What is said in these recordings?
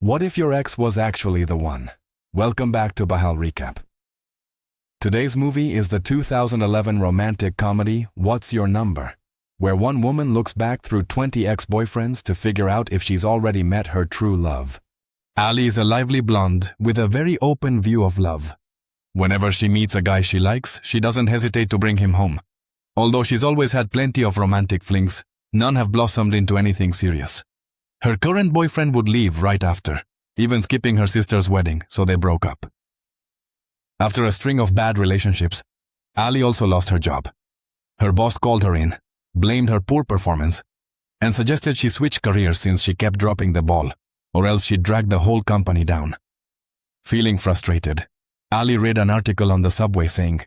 What if your ex was actually the one? Welcome back to Bahal Recap. Today's movie is the 2011 romantic comedy What's Your Number, where one woman looks back through 20 ex-boyfriends to figure out if she's already met her true love. Ali is a lively blonde with a very open view of love. Whenever she meets a guy she likes, she doesn't hesitate to bring him home. Although she's always had plenty of romantic flings, none have blossomed into anything serious. Her current boyfriend would leave right after, even skipping her sister's wedding, so they broke up. After a string of bad relationships, Ali also lost her job. Her boss called her in, blamed her poor performance, and suggested she switch careers since she kept dropping the ball, or else she'd drag the whole company down. Feeling frustrated, Ali read an article on the subway saying,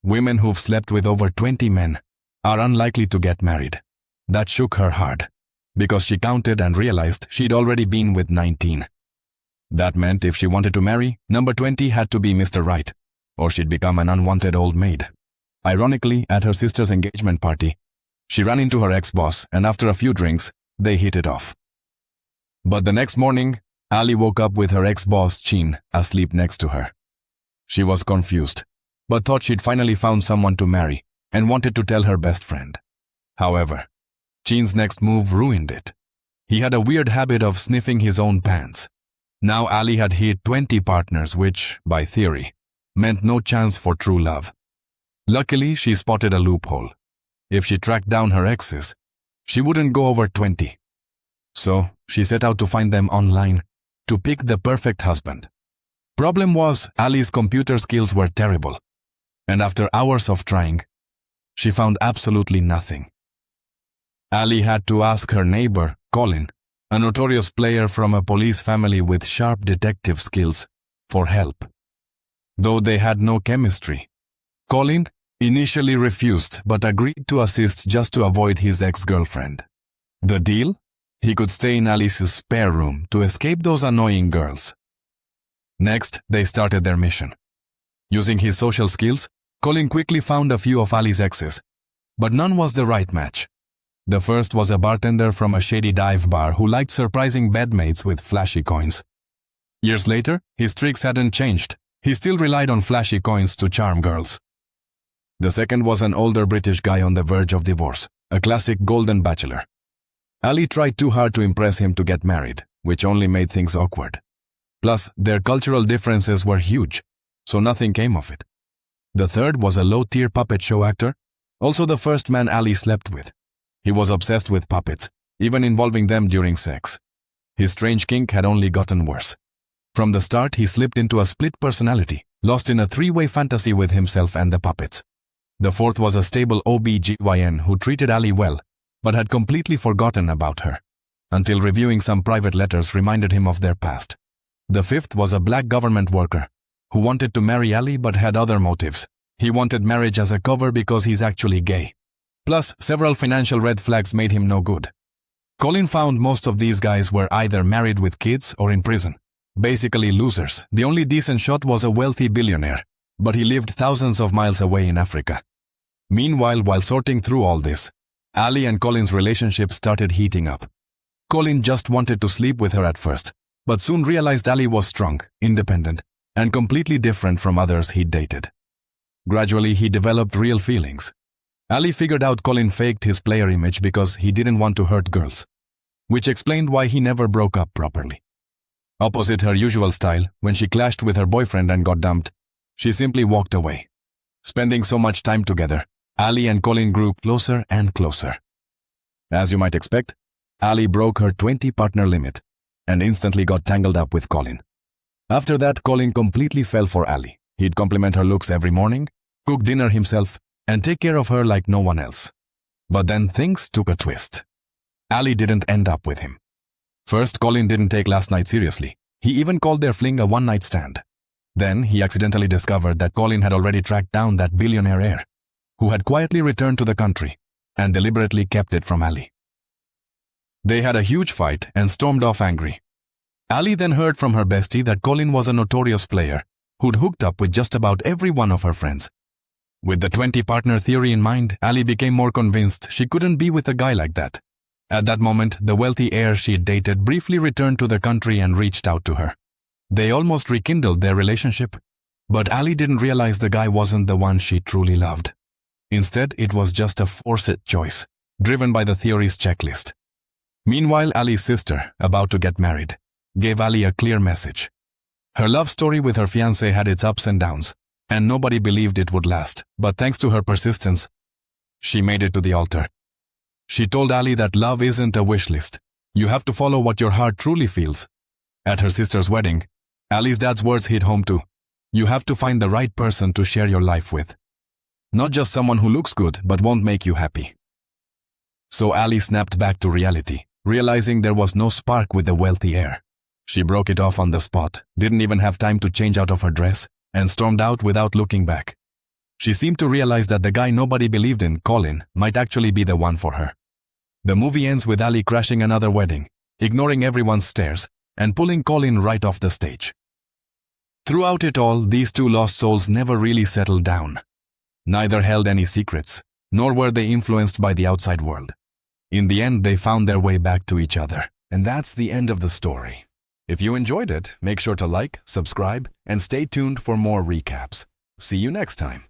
"Women who've slept with over 20 men are unlikely to get married." That shook her hard, because she counted and realized she'd already been with 19. That meant if she wanted to marry, number 20 had to be Mr. Right, or she'd become an unwanted old maid. Ironically, at her sister's engagement party, she ran into her ex-boss, and after a few drinks, they hit it off. But the next morning, Ali woke up with her ex-boss, Chin, asleep next to her. She was confused, but thought she'd finally found someone to marry and wanted to tell her best friend. However, Chin's next move ruined it. He had a weird habit of sniffing his own pants. Now Ali had hit 20 partners, which, by theory, meant no chance for true love. Luckily, she spotted a loophole. If she tracked down her exes, she wouldn't go over 20. So, she set out to find them online to pick the perfect husband. Problem was, Ali's computer skills were terrible, and after hours of trying, she found absolutely nothing. Ali had to ask her neighbor, Colin, a notorious player from a police family with sharp detective skills, for help. Though they had no chemistry, Colin initially refused but agreed to assist just to avoid his ex-girlfriend. The deal? He could stay in Alice's spare room to escape those annoying girls. Next, they started their mission. Using his social skills, Colin quickly found a few of Ali's exes, but none was the right match. The first was a bartender from a shady dive bar who liked surprising bedmates with flashy coins. Years later, his tricks hadn't changed. He still relied on flashy coins to charm girls. The second was an older British guy on the verge of divorce, a classic golden bachelor. Ali tried too hard to impress him to get married, which only made things awkward. Plus, their cultural differences were huge, so nothing came of it. The third was a low-tier puppet show actor, also the first man Ali slept with. He was obsessed with puppets, even involving them during sex. His strange kink had only gotten worse. From the start, he slipped into a split personality, lost in a three-way fantasy with himself and the puppets. The fourth was a stable OB/GYN who treated Ali well, but had completely forgotten about her, until reviewing some private letters reminded him of their past. The fifth was a black government worker, who wanted to marry Ali but had other motives. He wanted marriage as a cover because he's actually gay. Plus, several financial red flags made him no good. Colin found most of these guys were either married with kids or in prison. Basically losers. The only decent shot was a wealthy billionaire, but he lived thousands of miles away in Africa. Meanwhile, while sorting through all this, Ali and Colin's relationship started heating up. Colin just wanted to sleep with her at first, but soon realized Ali was strong, independent, and completely different from others he'd dated. Gradually, he developed real feelings. Ali figured out Colin faked his player image because he didn't want to hurt girls, which explained why he never broke up properly. Opposite her usual style, when she clashed with her boyfriend and got dumped, she simply walked away. Spending so much time together, Ali and Colin grew closer and closer. As you might expect, Ali broke her 20-partner limit and instantly got tangled up with Colin. After that, Colin completely fell for Ali. He'd compliment her looks every morning, cook dinner himself, and take care of her like no one else. But then things took a twist. Ali didn't end up with him. First, Colin didn't take last night seriously. He even called their fling a one-night stand. Then, he accidentally discovered that Colin had already tracked down that billionaire heir, who had quietly returned to the country and deliberately kept it from Ali. They had a huge fight and stormed off angry. Ali then heard from her bestie that Colin was a notorious player who'd hooked up with just about every one of her friends. With the 20-partner theory in mind, Ali became more convinced she couldn't be with a guy like that. At that moment, the wealthy heir she'd dated briefly returned to the country and reached out to her. They almost rekindled their relationship, but Ali didn't realize the guy wasn't the one she truly loved. Instead, it was just a forced choice, driven by the theory's checklist. Meanwhile, Ali's sister, about to get married, gave Ali a clear message. Her love story with her fiancé had its ups and downs, and nobody believed it would last, but thanks to her persistence, she made it to the altar. She told Ali that love isn't a wish list. You have to follow what your heart truly feels. At her sister's wedding, Ali's dad's words hit home too. You have to find the right person to share your life with. Not just someone who looks good but won't make you happy. So Ali snapped back to reality, realizing there was no spark with the wealthy heir. She broke it off on the spot, didn't even have time to change out of her dress, and stormed out without looking back. She seemed to realize that the guy nobody believed in, Colin, might actually be the one for her. The movie ends with Ali crashing another wedding, ignoring everyone's stares, and pulling Colin right off the stage. Throughout it all, these two lost souls never really settled down. Neither held any secrets, nor were they influenced by the outside world. In the end, they found their way back to each other. And that's the end of the story. If you enjoyed it, make sure to like, subscribe, and stay tuned for more recaps. See you next time.